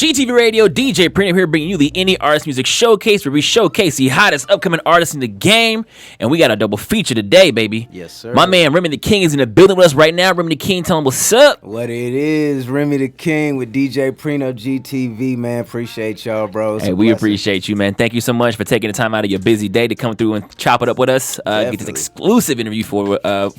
GTV Radio, DJ Premium here bringing you the Indie Artist Music Showcase, where we showcase the hottest upcoming artists in the game. And we got a double feature today, baby. Yes, sir. My man Remy Tha King is in the building with us right now. Remy Tha King, tell him what's up. What it is, Remy Tha King with DJ Preno GTV, man. Appreciate y'all, bro. Hey, we appreciate you, man. Thank you so much for taking the time out of your busy day to come through and chop it up with us. Get this exclusive interview an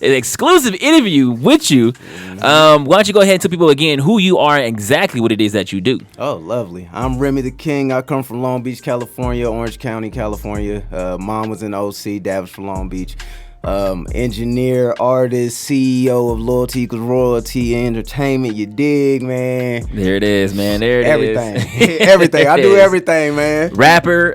exclusive interview with you. Why don't you go ahead and tell people again who you are and exactly what it is that you do. Oh, lovely. I'm Remy Tha King. I come from Long Beach, California, Orange County, California. Mom was in OC, dad was from Long Beach. Engineer, artist, CEO of Loyalty Equals Royalty Entertainment. You dig, man? There it is, man. There it is. Everything. Everything. I do everything, man. Rapper,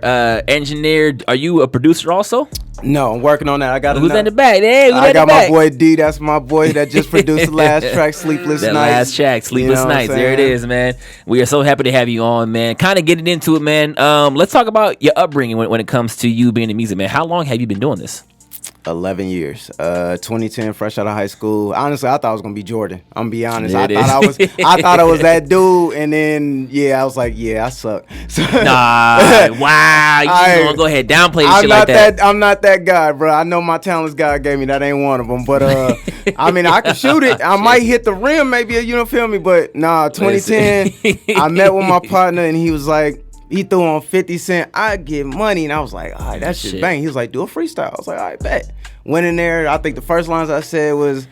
engineer. Are you a producer also? No, I'm working on that. I got Who's in the back? Hey, I got my boy D. That's my boy that just produced the last track, Sleepless Nights. Last track, Sleepless Nights. There it is, man. We are so happy to have you on, man. Kind of getting into it, man. Let's talk about your upbringing when it comes to you being in music, man. How long have you been doing this? 11 years. 2010, fresh out of high school. Honestly, I thought I was gonna be Jordan. I'm gonna be honest. I thought I was that dude, and then I was like, I suck. So, wow. You gonna go ahead downplay this shit like that. I'm not that guy, bro. I know my talents God gave me. That ain't one of them. But I mean, I can shoot it. I might hit the rim, maybe. You know, feel me? But 2010, I met with my partner, and he was like. He threw on 50 Cent, I get money. And I was like, all right, that shit bang. He was like, do a freestyle. I was like, all right, bet. Went in there. I think the first lines I said was,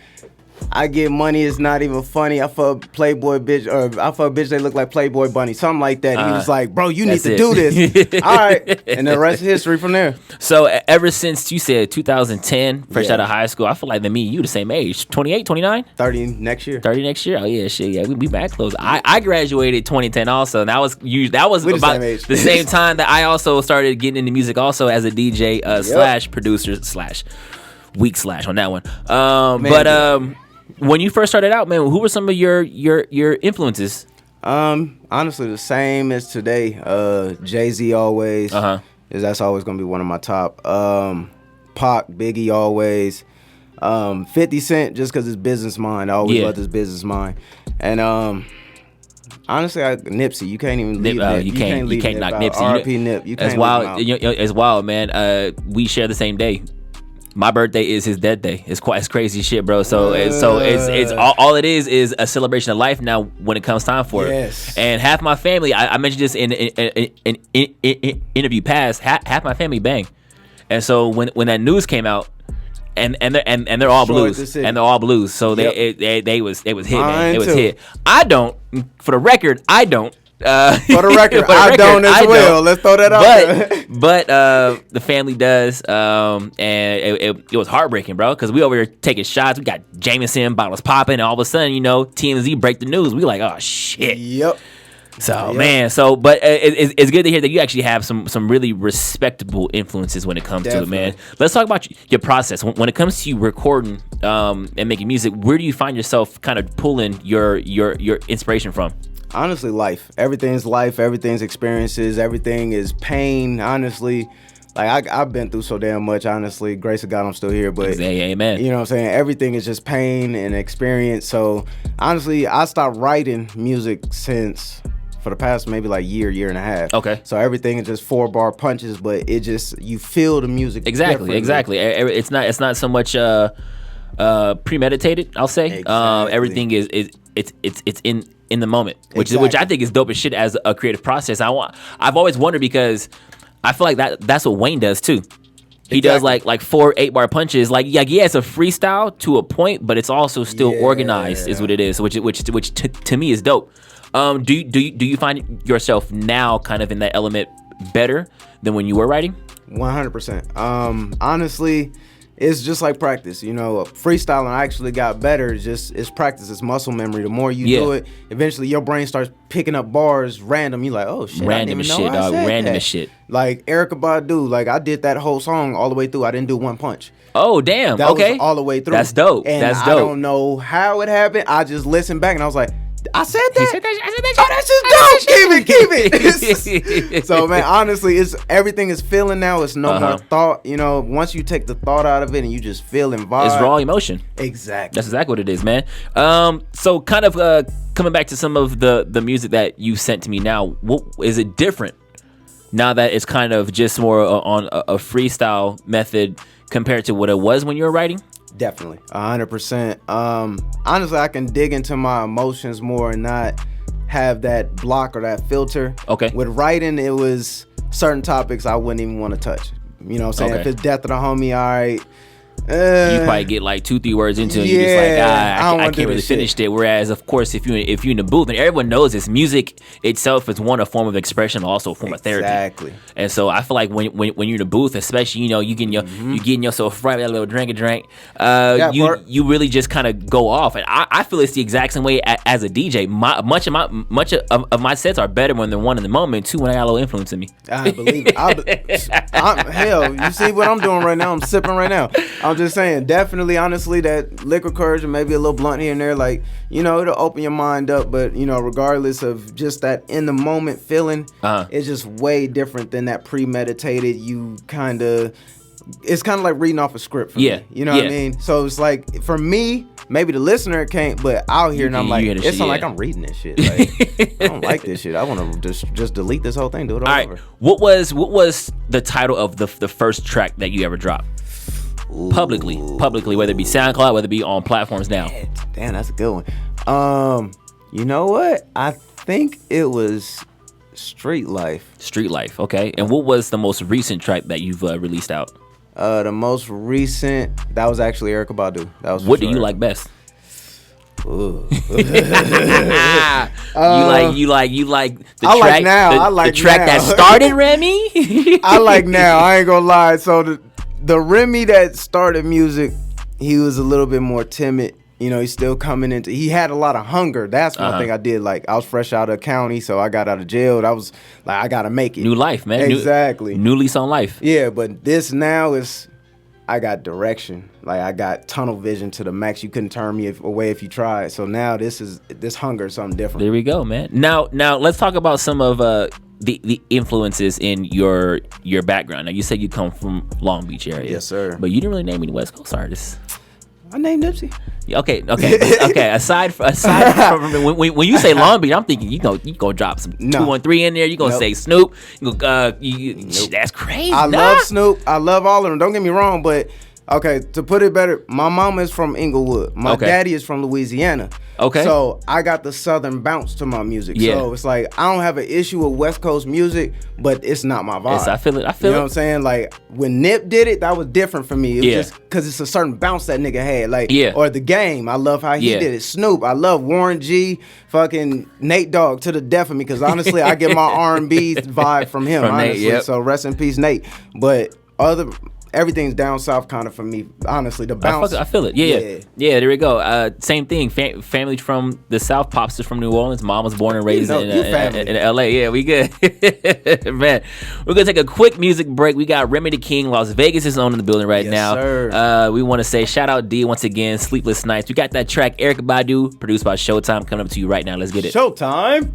I get money, it's not even funny. I fuck Playboy bitch, or I fuck bitch, they look like Playboy bunny. Something like that. He was like, bro, you need to do this. All right. And the rest is history from there. So ever since you said 2010, fresh out of high school, I feel like me and you the same age. 28, 29? 30 next year. 30 next year? Oh, yeah, shit. Yeah, we back close. I graduated 2010 also. And that was about the same time that I also started getting into music also as a DJ slash producer slash weak slash on that one. When you first started out, man, who were some of your influences? Honestly, the same as today. Jay-Z always. That's always gonna be one of my top. Pac, Biggie always. 50 Cent just because it's business mind. I always loved his business mind. And honestly, Nipsey, you can't even leave Nip. You can't knock Nipsey. R.I.P. Nip. You can't leave him out. It's wild, man. We share the same day. My birthday is his death day. It's crazy shit, bro. So it's all it is a celebration of life now when it comes time for it. And half my family, I mentioned this in interview past. Half my family bang, and so when that news came out, and they're all blues, and they're all blues. So they was hit, man. It was hit. I don't. For the record, I don't. For the record, I don't as well. Let's throw that out there. But the family does, and it was heartbreaking, bro, because we over here taking shots. We got Jameson bottles popping, and all of a sudden, TMZ break the news. We like, oh shit. Yep. So man, but it's good to hear that you actually have some really respectable influences when it comes to it, man. Let's talk about your process when it comes to you recording and making music. Where do you find yourself kind of pulling your inspiration from? Honestly, life. Everything's life. Everything's experiences. Everything is pain. Honestly, like I've been through so damn much. Honestly, grace of God, I'm still here. But amen. You know what I'm saying? Everything is just pain and experience. So honestly, I stopped writing music for the past maybe like year and a half. Okay. So everything is just 4-bar punches, but it just you feel the music exactly. It's not so much premeditated. I'll say everything is it's in the moment, which I think is dope as shit as a creative process. I've always wondered because I feel like that's what Wayne does too. He does like 4 8-bar punches. Like it's a freestyle to a point, but it's also still organized, is what it is. Which to me is dope. Do you find yourself now kind of in that element better than when you were writing? 100%. Honestly, it's just like practice. Freestyling actually got better. It's practice. It's muscle memory. The more you do it, eventually your brain starts picking up bars random. You're like, oh shit, random as shit, dog. Random as shit. Like Erykah Badu, like I did that whole song all the way through. I didn't do one punch. Oh damn. That was all the way through. That's dope. And I don't know how it happened. I just listened back and I was like, I said that. He said that. I said that. Oh, that's just dope. Keep it. So man, honestly, it's everything is feeling now. It's no more thought. You know, once you take the thought out of it and you just feel and vibe. It's raw emotion. Exactly. That's exactly what it is, man. So kind of coming back to some of the music that you sent to me now, what is it different now that it's kind of just more on a freestyle method compared to what it was when you were writing? Definitely, 100%. Honestly, I can dig into my emotions more and not have that block or that filter. Okay. With writing, it was certain topics I wouldn't even want to touch. You know what I'm saying? Okay. If it's death of the homie, all right. You probably get like 2-3 words into it. You're just like, I can't really finish it. Whereas, of course, if you're in the booth, and everyone knows this, music itself is a form of expression, but also a form of therapy. Exactly. And so I feel like when you're in the booth, especially, you know, you getting yourself right, a little drink. You really just kind of go off, and I feel it's the exact same way as a DJ. Much of my sets are better when they're one in the moment, two when I got a little influence in me. I believe it. Hell, you see what I'm doing right now? I'm sipping right now. I'm just saying, definitely, honestly, that liquor courage and maybe a little blunt here and there, like, you know, it'll open your mind up. But, you know, regardless of just that in the moment feeling, it's just way different than that premeditated. It's kind of like reading off a script for me. You know what I mean? So it's like, for me, maybe the listener can't, but out here and I'm like, it sounds like I'm reading this shit. Like, I don't like this shit. I want to just delete this whole thing, do it all over. What was the title of the first track that you ever dropped? Publicly, whether it be SoundCloud, whether it be on platforms now. Damn, that's a good one. You know what? I think it was Street Life. Street Life, okay. And what was the most recent track that you've released out? The most recent, that was actually Erykah Badu. That was. What do you like best? You like the track that started Remy? I like now. I ain't gonna lie. So the Remy that started music, he was a little bit more timid. You know, he's still coming into. He had a lot of hunger. That's one thing I did. Like, I was fresh out of county, so I got out of jail. I was like, I gotta make it. New life, man. Exactly. New lease on life. Yeah, but this now is, I got direction. Like, I got tunnel vision to the max. You couldn't turn me away if you tried. So now this hunger is something different. There we go, man. Now let's talk about some of the influences in your background. Now, you said you come from Long Beach area. Yes, sir. But you didn't really name any West Coast artists. I named Nipsey. Okay. Aside from when you say Long Beach, I'm thinking you gonna drop some 213 in there. You gonna say Snoop. That's crazy. I love Snoop. I love all of them. Don't get me wrong, but okay, to put it better, my mama is from Inglewood. My daddy is from Louisiana. Okay. So I got the southern bounce to my music. Yeah. So it's like, I don't have an issue with West Coast music, but it's not my vibe. I feel it. You know what I'm saying? Like, when Nip did it, that was different for me. It was just because it's a certain bounce that nigga had. Like, or The Game. I love how he did it. Snoop. I love Warren G. Fucking Nate Dogg to the death of me, because honestly, I get my R&B vibe from him. Honestly. Nate, so rest in peace, Nate. But everything's down south kind of for me, honestly. The bounce. I feel it. Yeah, there we go. Same thing. Family from the South. Pops is from New Orleans. Mom was born and raised in LA. Yeah, we good. Man, we're going to take a quick music break. We got Remy Tha King. Las Vegas is on in the building right now. Sir. We want to say shout out D once again. Sleepless Nights. We got that track, Erykah Badu, produced by Showtime, coming up to you right now. Let's get it. Showtime.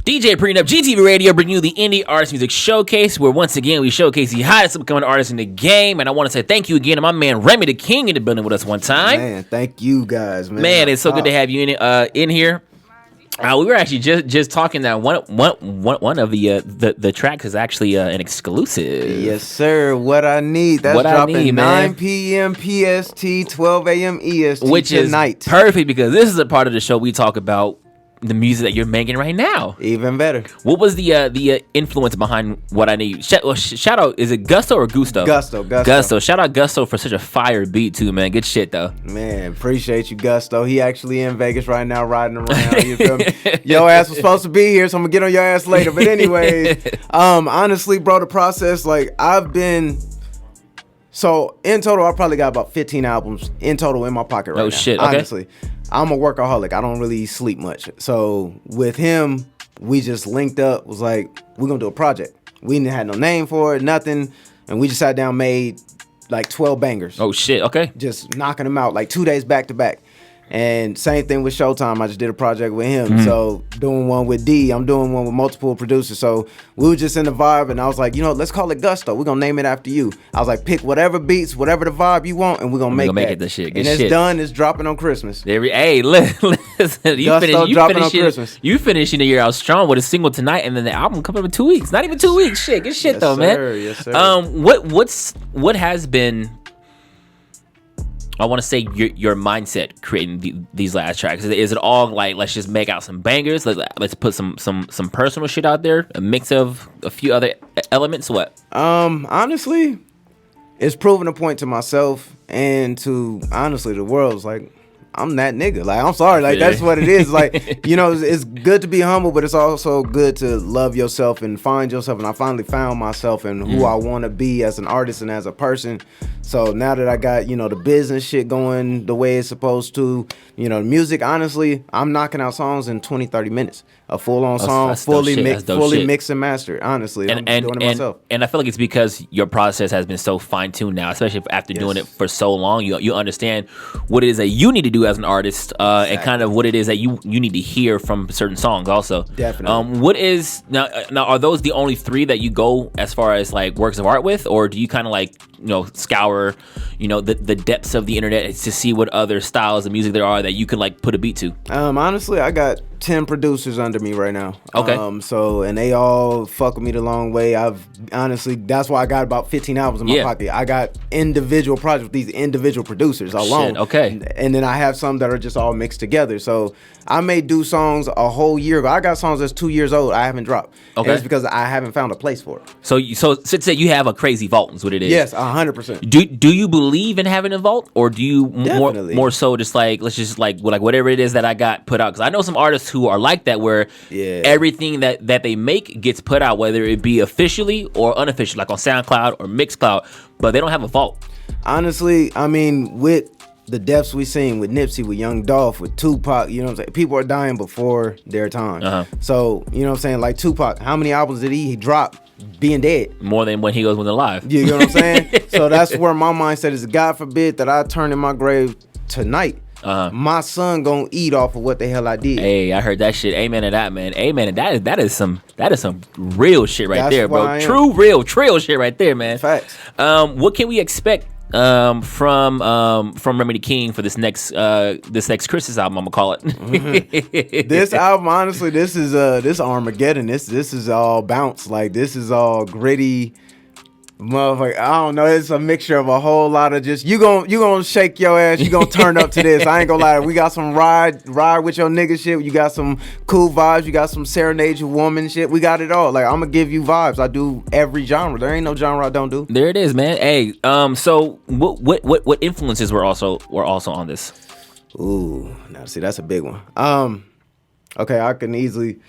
DJ Prenup, GTVRadio, bringing you the Indie Artist Music Showcase, where once again we showcase the hottest upcoming artists in the game. And I want to say thank you again to my man Remy Tha King in the building with us one time. Man, thank you guys, man. Man, it's so good to have you in here. We were actually just talking that one of the tracks is actually an exclusive. Yes, sir. What I Need. That's dropping 9 p.m. PST, 12 a.m. EST which tonight. Is perfect, because this is a part of the show we talk about the music that you're making right now. Even better. What was the influence behind What I Need? Shout out, is it Gusto or Gusto? Gusto. Shout out Gusto for such a fire beat too, man. Good shit though. Man, appreciate you, Gusto. He actually in Vegas right now riding around. You feel me? Your ass was supposed to be here, so I'm gonna get on your ass later. But anyways, honestly, bro, the process, like, so in total, I probably got about 15 albums in total in my pocket right now. Oh shit, okay. Honestly. I'm a workaholic. I don't really sleep much. So with him, we just linked up, was like, we're going to do a project. We didn't have no name for it, nothing. And we just sat down, made like 12 bangers. Oh, shit. Okay. Just knocking them out like 2 days back to back. And same thing with Showtime. I just did a project with him. So doing one with D. I'm doing one with multiple producers. So we were just in the vibe, and I was like, let's call it Gusto. We're gonna name it after you. I was like, pick whatever beats, whatever the vibe you want, and we're gonna make it the shit. And it's done. It's dropping on Christmas. Hey, listen, you finishing the year out strong with a single tonight, and then the album coming up in 2 weeks. Not even 2 weeks. Shit, good shit though, man. Yes, sir. What has been, I want to say, your mindset creating these last tracks? Is it all like, let's just make out some bangers, let's put some personal shit out there, a mix of a few other elements? What? Honestly, it's proving a point to myself and to honestly the world. It's like, I'm that nigga. Like, I'm sorry. Like, that's what it is. Like, it's good to be humble, but it's also good to love yourself and find yourself. And I finally found myself and who I want to be as an artist and as a person. So now that I got, the business shit going the way it's supposed to, music, honestly, I'm knocking out songs in 20, 30 minutes. A full-on song, fully mixed and mastered, honestly. I'm doing it myself. And I feel like it's because your process has been so fine-tuned now, especially after doing it for so long. You understand what it is that you need to do as an artist, and kind of what it is that you need to hear from certain songs also. Definitely. What is, now are those the only three that you go as far as like works of art with, or do you kind of like, scour, the depths of the internet to see what other styles of music there are that you can like put a beat to? Honestly, I got 10 producers under me right now. Okay. And they all fuck with me the long way. That's why I got about 15 albums in my pocket. I got individual projects with these individual producers alone. Shit, okay. And then I have some that are just all mixed together. So I may do songs a whole year ago. I got songs that's 2 years old I haven't dropped. Okay. And it's because I haven't found a place for it. So say you have a crazy vault is what it is. Yes, 100%. Do you believe in having a vault, or do you more so just like, let's just like whatever it is that I got put out? Because I know some artists who are like that, where everything that they make gets put out, whether it be officially or unofficially, like on SoundCloud or Mixcloud, but they don't have a vault. Honestly, I mean, with the deaths we seen with Nipsey, with Young Dolph, with Tupac, you know what I'm saying? People are dying before their time. So, you know what I'm saying? Like Tupac, how many albums did he drop being dead? More than when he was alive. You know what I'm saying? So that's where my mindset is. God forbid that I turn in my grave tonight. My son gonna eat off of what the hell I did. Hey, I heard that shit. Amen to that, man. Amen. And that is some real shit right there, bro. True, real trail shit right there, man. Facts. What can we expect from Remy Tha King for this next Christmas album? I'm gonna call it. This album, honestly, this is Armageddon. This is all bounce. Like, this is all gritty. Motherfucker, I don't know. It's a mixture of a whole lot of just you gonna shake your ass. You gonna turn up to this. I ain't gonna lie. We got some ride with your nigga shit. You got some cool vibes. You got some serenade your woman shit. We got it all. Like, I'm gonna give you vibes. I do every genre. There ain't no genre I don't do. There it is, man. Hey, so what influences were also on this? Ooh, now see, that's a big one. Okay, I can easily.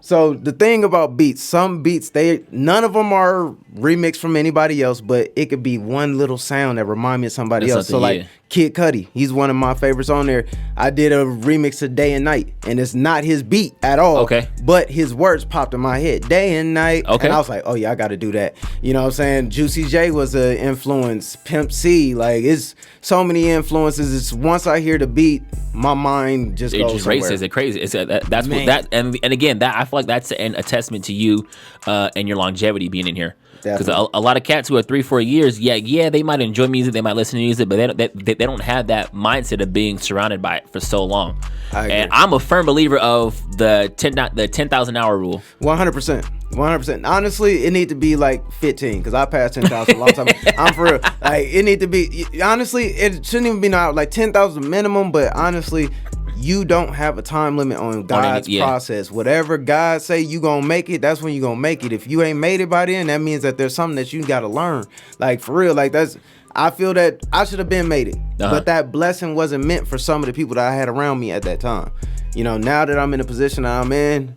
So the thing about beats, some beats, none of them are remixed from anybody else, but it could be one little sound that remind me of somebody else. So like Kid Cudi, he's one of my favorites on there. I did a remix of Day and Night, and it's not his beat at all. Okay. But his words popped in my head, Day and Night. Okay. And I was like, oh yeah, I got to do that. You know what I'm saying? Juicy J was an influence. Pimp C, like, it's so many influences. It's once I hear the beat, my mind just goes somewhere. Races. It's crazy. It's that's Man. What that and again, that I feel like that's a testament to you and your longevity being in here. Because a lot of cats who are 3-4 years, they might enjoy music, they might listen to music, but they don't have that mindset of being surrounded by it for so long. And I'm a firm believer of the 10,000 hour rule. 100%. Honestly, it need to be like 15, because I passed 10,000 a long time. I'm for real. Like, it need to be, honestly, it shouldn't even be now like 10,000 minimum, but honestly, you don't have a time limit on God's process. Whatever God say you gonna make it, that's when you gonna make it. If you ain't made it by then, that means that there's something that you gotta learn. Like, for real, like, I feel that I should have been made it, but that blessing wasn't meant for some of the people that I had around me at that time. You know, now that I'm in the position that I'm in,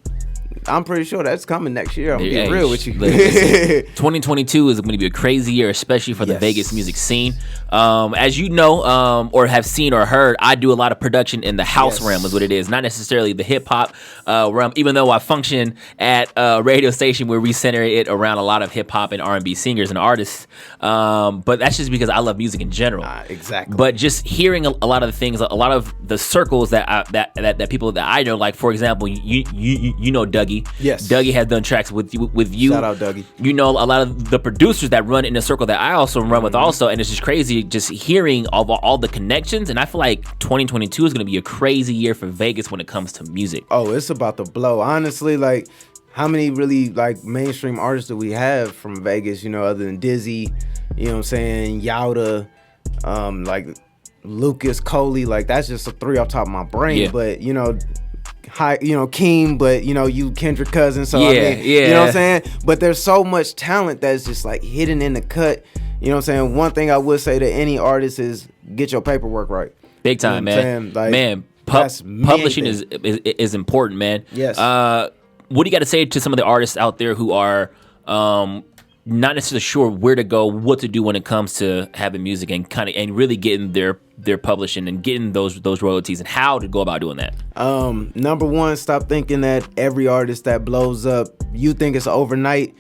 I'm pretty sure that's coming next year. I'm gonna be real with you. 2022 is going to be a crazy year, especially for the Vegas music scene. As you know, or have seen or heard, I do a lot of production in the house realm is what it is, not necessarily the hip hop realm, even though I function at a radio station where we center it around a lot of hip hop and R&B singers and artists. But that's just because I love music in general. Exactly. But just hearing a lot of the things, a lot of the circles that people that I know, like for example, you know Dougie. Yes. Dougie has done tracks with you. Shout out Dougie. You know a lot of the producers that run in the circle that I also run with also, and it's just crazy just hearing all the connections. And I feel like 2022 is going to be a crazy year for Vegas when it comes to music. Oh, it's about to blow. Honestly, like how many really like mainstream artists do we have from Vegas? You know, other than Dizzy, you know what I'm saying, Yauda, like Lucas, Coley, like that's just a 3 off top of my brain. Yeah. But you know. Keem, but you Kendrick Cousins, so you know what I'm saying? But there's so much talent that's just like hidden in the cut. You know what I'm saying? One thing I would say to any artist is get your paperwork right. Big time, man. Like, publishing is important, man. Yes. What do you got to say to some of the artists out there who are not necessarily sure where to go, what to do when it comes to having music and really getting their publishing and getting those royalties, and how to go about doing that? Number one, stop thinking that every artist that blows up, you think it's overnight.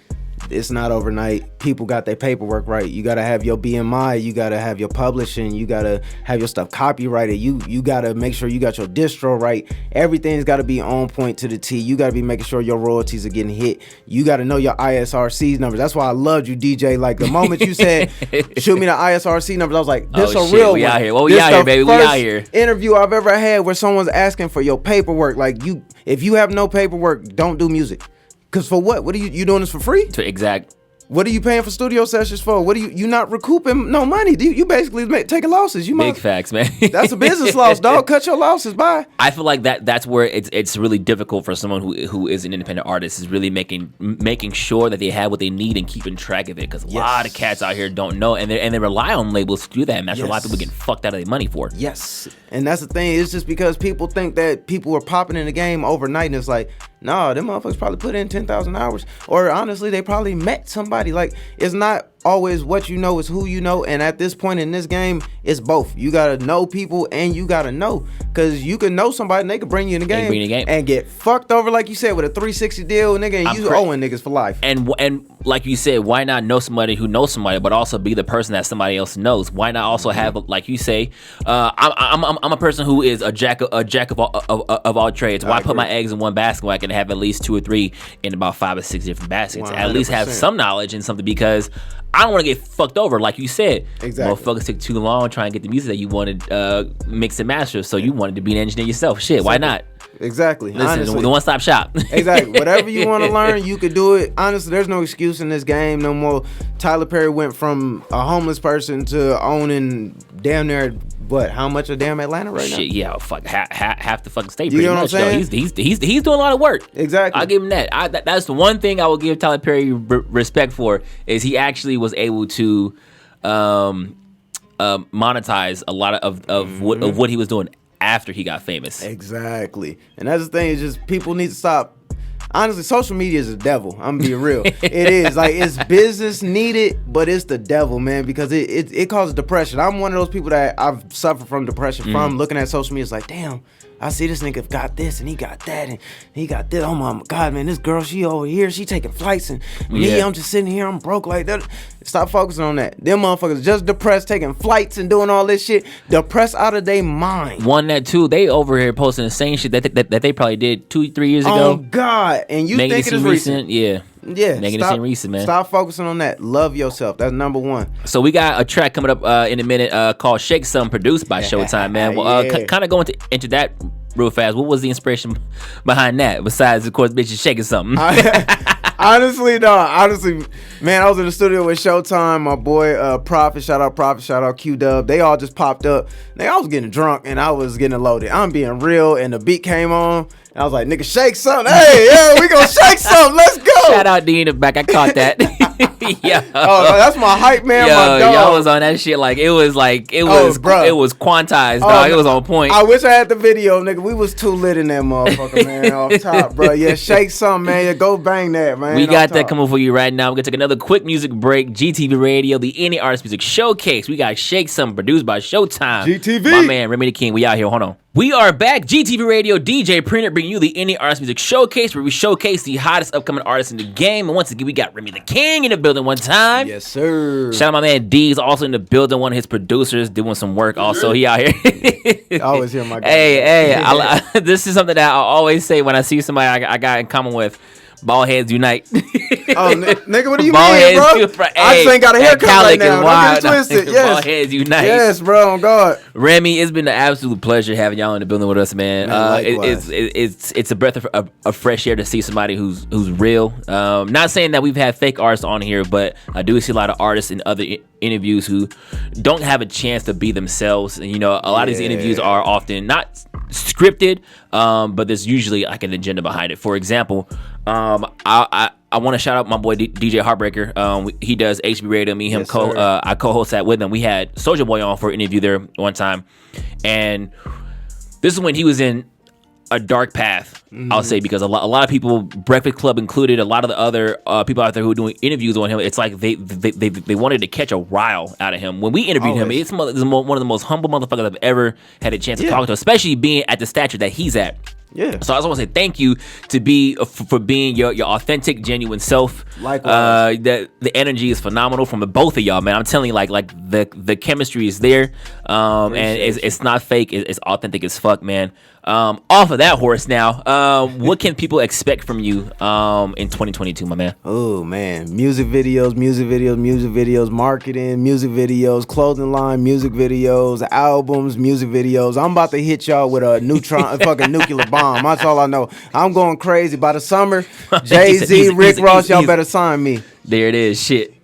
It's not overnight. People got their paperwork right. You got to have your BMI. You got to have your publishing. You got to have your stuff copyrighted. You got to make sure you got your distro right. Everything's got to be on point to the T. You got to be making sure your royalties are getting hit. You got to know your ISRC numbers. That's why I loved you, DJ. Like the moment you said, shoot me the ISRC numbers, I was like, this a real one. We out here. Well, we out here, baby. We out here. Interview I've ever had where someone's asking for your paperwork. Like if you have no paperwork, don't do music. Because for what? What are you doing this for free? Exact. What are you paying for studio sessions for? What are you not recouping no money? You basically taking losses. Big facts, man. That's a business loss, dog. Cut your losses. Bye. I feel like that's where it's really difficult for someone who is an independent artist, is really making sure that they have what they need and keeping track of it. Because a lot of cats out here don't know, and they rely on labels to do that. And that's where a lot of people get fucked out of their money for. Yes, and that's the thing. It's just because people think that people are popping in the game overnight, and it's like, nah, them motherfuckers probably put in 10,000 hours, or honestly, they probably met somebody. Like, it's not always what you know, it's who you know. And at this point in this game, it's both. You gotta know people and you gotta know, because you can know somebody and they can bring you in the game, and get fucked over, like you said, with a 360 deal, nigga, and you owing niggas for life. And like you said, why not know somebody who knows somebody, but also be the person that somebody else knows? Why not also have, like you say, I'm a person who is a jack of all trades. Why put my eggs in one basket when I can have at least 2 or 3 in about 5 or 6 different baskets? 100%. At least have some knowledge in something, because I don't want to get fucked over, like you said. Exactly. Motherfuckers took too long trying to get the music that you wanted mixed and mastered, so you wanted to be an engineer yourself. Shit, why not? Exactly. Listen, honestly, the one-stop shop. Exactly. Whatever you want to learn, you could do it. Honestly, there's no excuse in this game no more. Tyler Perry went from a homeless person to owning damn near how much of damn Atlanta right now? Shit, yeah, fuck half the fucking state. You pretty know much. what I'm saying? He's doing a lot of work. Exactly. I'll give him that. That's the one thing I will give Tyler Perry respect for, is he actually was able to monetize a lot of what he was doing after he got famous. Exactly. And that's the thing, is just people need to stop. Honestly, social media is the devil. I'm gonna be real. It is. Like, it's business needed, but it's the devil, man, because it causes depression. I'm one of those people that I've suffered from depression from looking at social media. It's like, damn, I see this nigga got this and he got that and he got this. Oh my God, man, this girl, she over here, she taking flights, and me, I'm just sitting here, I'm broke like that. Stop focusing on that. Them motherfuckers just depressed, taking flights and doing all this shit, depressed out of their mind. One that too, they over here posting the same shit that they probably did 2-3 years ago. Oh God, and you think it is recent? Yeah. Making it seem recent, man. Stop focusing on that. Love yourself. That's number one. So we got a track coming up in a minute called "Shake Some," produced by Showtime, man. Well, kind of going into that real fast. What was the inspiration behind that? Besides, of course, bitches shaking something. Honestly, man, I was in the studio with Showtime, my boy Prophet, shout out Q-Dub. They all just popped up. I was getting drunk and I was getting loaded. I'm being real, and the beat came on, and I was like, nigga, shake something. Hey, yeah, we gonna shake something. Let's go. Shout out D in the back. I caught that. Yeah. Oh, that's my hype man. Yo, my dog. Y'all was on that shit it was quantized, dog. It was on point. I wish I had the video, nigga. We was too lit in that motherfucker, man. Off top, bro. Yeah, shake something, man. Yeah, go bang that, man. We got that coming for you right now. We're gonna take another quick music break. GTV Radio, the Indie Artist Music Showcase. We got Shake Something, produced by Showtime. GTV. My man, Remy Tha King. We out here. Hold on. We are back. GTV Radio, DJ Printer, bringing you the Indie Artist Music Showcase, where we showcase the hottest upcoming artists in the game. And once again, we got Remy Tha King in the building one time. Yes, sir. Shout out my man D's also in the building. One of his producers doing some work. Also, he out here. I always hear my guy. Hey, this is something that I always say when I see somebody I got in common with. Bald heads unite. Oh, nigga, what do you ball mean, bro? I just ain't got a haircut right now. Don't get twisted. Yes. Bald heads unite. Yes, bro. On God. Remy, it's been an absolute pleasure having y'all in the building with us, man. It's a breath of fresh air to see somebody who's real. Not saying that we've had fake artists on here, but I do see a lot of artists in other interviews who don't have a chance to be themselves. And, a lot of these interviews are often not scripted, but there's usually like an agenda behind it. For example, I want to shout out my boy DJ Heartbreaker. He does HB Radio. Me and him I co-host that with him. We had Soulja Boy on for an interview there one time, and this is when he was in a dark path. I'll say, because a lot of people, Breakfast Club included, a lot of the other people out there who are doing interviews on him, it's like they wanted to catch a rile out of him. When we interviewed him, it's one of the most humble motherfuckers I've ever had a chance to talk to, especially being at the stature that he's at. Yeah. So I just want to say thank you to for being your authentic, genuine self. Likewise. The energy is phenomenal from the both of y'all, man. I'm telling you, like the chemistry is there, and it's not fake. It's authentic as fuck, man. Off of that horse now, what can people expect from you in 2022, my man? Oh man, music videos, marketing, music videos, clothing line, music videos, albums, music videos. I'm about to hit y'all with a neutron, fucking nuclear bomb. That's all I know. I'm going crazy. By the summer, Jay-Z, Rick Ross, y'all better sign me. There it is. Shit.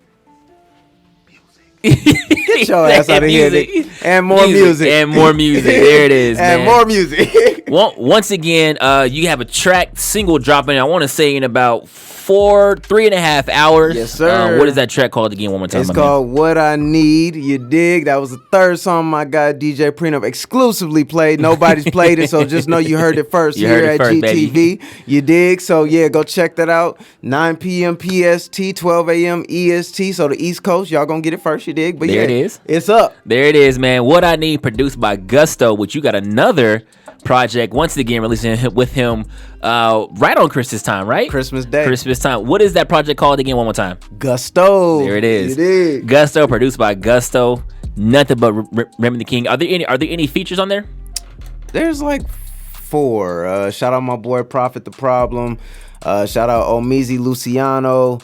Get your ass out of here. And more music. And more music. There it is, and man. more music. Once again, you have a track single dropping, I want to say, in about 3.5 hours. Yes, sir. What is that track called again? One more time. It's called What I Need. You dig? That was the third song my guy DJ Prenup exclusively played. Nobody's played it, so just know you heard it first here at GTV. Baby. You dig? So yeah, go check that out. 9 p.m. PST, 12 a.m. EST. So the East Coast, y'all gonna get it first. You dig? But there it is. It's up. There it is, man. What I Need, produced by Gusto, which you got another project once again releasing with him right on Christmas time, right? Christmas Day. Christmas time. What is that project called again? One more time. Gusto. There it is. You dig? Gusto, produced by Gusto. Nothing but Remy Tha King. Are there any features on there? There's like 4. Shout out my boy Prophet the Problem. Shout out Omizi Luciano,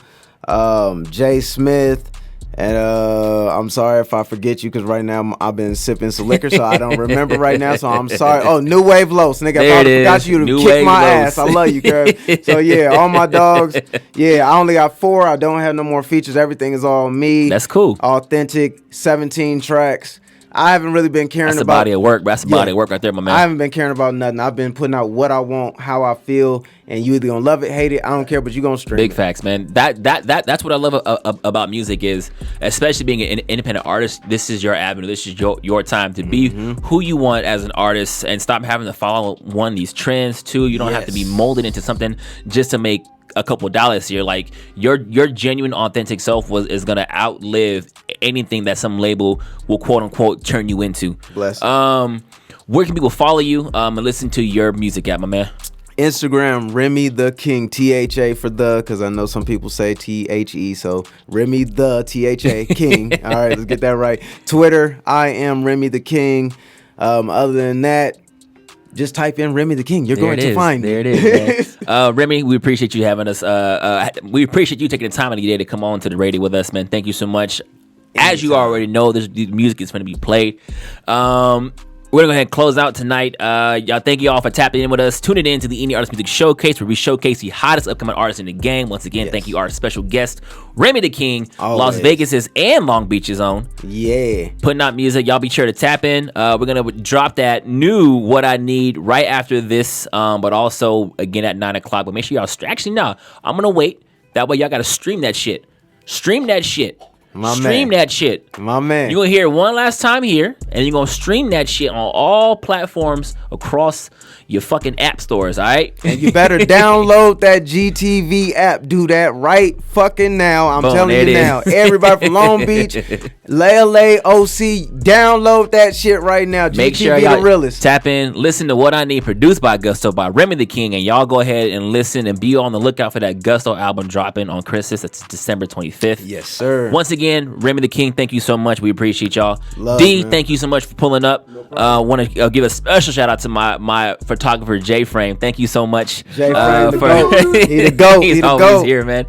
Jay Smith. And I'm sorry if I forget you, because right now I've been sipping some liquor, so I don't remember right now. So I'm sorry. Oh, New Wave Los, nigga. I forgot you to kick my ass. I love you, girl. So yeah, all my dogs. Yeah, I only got 4. I don't have no more features. Everything is all me. That's cool. Authentic. 17 tracks. I haven't really been caring about. That's a body of work. That's a body of work right there, my man. I haven't been caring about nothing. I've been putting out what I want, how I feel, and you either gonna love it, hate it. I don't care, but you gonna stream. Big facts, man. That's what I love about music is, especially being an independent artist. This is your avenue. This is your time to be who you want as an artist, and stop having to follow these trends. 2, you don't have to be molded into something just to make a couple dollars here. Like your genuine, authentic self is gonna outlive anything that some label will quote unquote turn you into. Bless. Where can people follow you and listen to your music at, my man? Instagram, Remy Tha King, THA for the, because I know some people say THE, so Remy Tha THA King. All right, let's get that right. Twitter, I am Remy Tha King. Other than that, just type in Remy Tha King. You're going to find me. There it is, man. Remy, we appreciate you having us. We appreciate you taking the time of the day to come on to the radio with us, man. Thank you so much. As you already know, this music is going to be played. We're going to go ahead and close out tonight. Y'all, thank you all for tapping in with us. Tuning in to the Indie Artist Music Showcase, where we showcase the hottest upcoming artists in the game. Once again, thank you, our special guest, Remy Tha King, Las Vegas's and Long Beach's own. Yeah. Putting out music. Y'all be sure to tap in. We're going to drop that new What I Need right after this, but also again at 9 o'clock. But make sure y'all... Actually, no. I'm going to wait. That way y'all got to stream that shit. Stream that shit. Stream that shit. My man. You're going to hear it one last time here, and you're going to stream that shit on all platforms across your fucking app stores, all right? And you better download that GTV app. Do that right fucking now. I'm telling you now. Everybody from Long Beach, LA, OC, download that shit right now. Make GTV sure y'all the realest. tap in, listen to What I Need, produced by Gusto by Remy Tha King, and y'all go ahead and listen and be on the lookout for that Gusto album dropping on Christmas. That's December 25th. Yes, sir. Once again, Remy Tha King, thank you so much. We appreciate y'all. Love, D, man. thank you so much for pulling up. Want to give a special shout out to my photographer, J Frame. Thank you so much. J Frame, the GOAT. He the GOAT. He's He the always GOAT. here, man.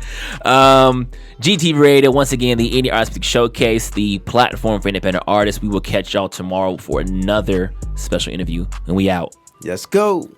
GTVRadio, once again, the Indie Arts Music Showcase, the platform for independent artists. We will catch y'all tomorrow for another special interview, and we out. Let's go.